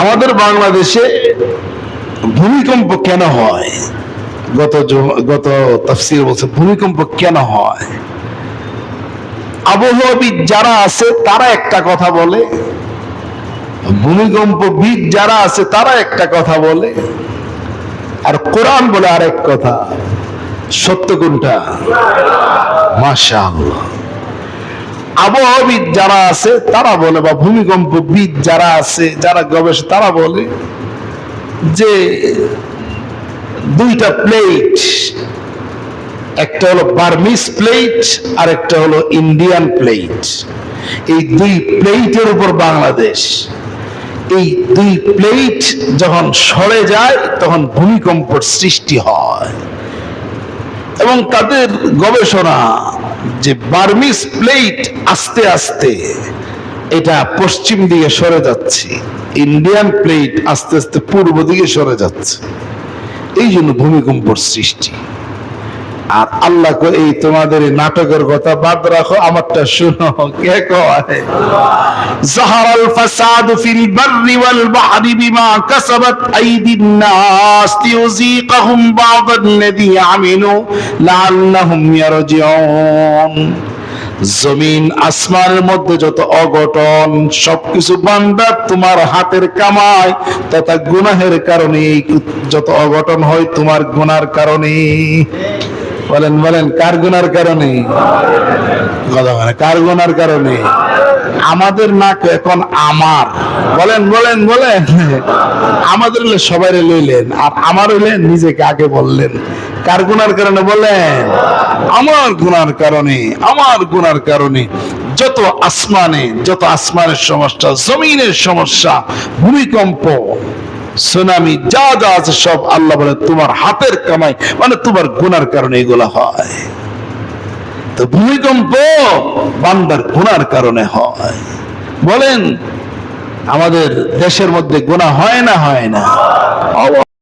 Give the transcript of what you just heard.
আমাদের বাংলাদেশে ভূমিকম্প কেন হয়? গত তাফসীর বলছে ভূমিকম্প কেন হয়। আবহাওয়াবিদ যারা আছে তারা একটা কথা বলে, ভূমিকম্পবিদ যারা আছে তারা একটা কথা বলে, আর কোরআন বলে আরেক কথা। সত্য কোনটা? মাশাআল্লাহ। আবহাওয়াবিদ যারা আছে তারা বলে, বা ভূমিকম্পবিদ যারা আছে, যারা গবেষক, তারা বলে যে দুইটা প্লেট, একটা হলো বার্মিস প্লেট আর একটা হলো ইন্ডিয়ান প্লেট। এই দুই প্লেটের উপর বাংলাদেশ, এই দুই প্লেট যখন সরে যায় তখন ভূমিকম্পের সৃষ্টি হয়। এবং তাদের গবেষণা যে বার্মিস প্লেট আস্তে আস্তে এটা পশ্চিম দিকে সরে যাচ্ছে, ইন্ডিয়ান প্লেট আস্তে আস্তে পূর্ব দিকে সরে যাচ্ছে, এই জন্য ভূমিকম্পের সৃষ্টি। আর আল্লাহ কো এই তোমাদের নাটকের কথা বাদ রাখো, আমারটা শুনো। কে কয়? যাহারাল ফাসাদু ফিল বাররি ওয়াল বাহরি বিমা কাসাবাত আইদিন নাস লিয়ুযীকাহুম বা'দাল্লাযী আমিলু লাআল্লাহুম ইয়ারজিউন। জমিন আসমানের মধ্যে যত অঘটন, সবকিছু বান্দা তোমার হাতের কামাই তথা গুনাহের কারণে। যত অঘটন হয় তোমার গুনার কারণে। বলেন বলেন, কার গুনার কারণে? কার গুনার কারণে? আমাদের না এখন আমার। বলেন বলেন বলেন, আমাদের হলে সবাই লইলেন, আর আমার হইলে নিজেকে আগে বললেন। কার গুনার কারণে? বলেন আমার গুনার কারণে। আমার গুনার কারণে যত আসমানের সমস্যা, জমিনের সমস্যা, ভূমিকম্প, সুনামি, যা যা আছে সব আল্লাহ বলে তোমার হাতের কামাই, মানে তোমার গুনার কারণে এগুলা হয়। তো ভূমিকম্প বান্দার গুনার কারণে হয়। বলেন আমাদের দেশের মধ্যে গুনাহ হয় না? হয় না?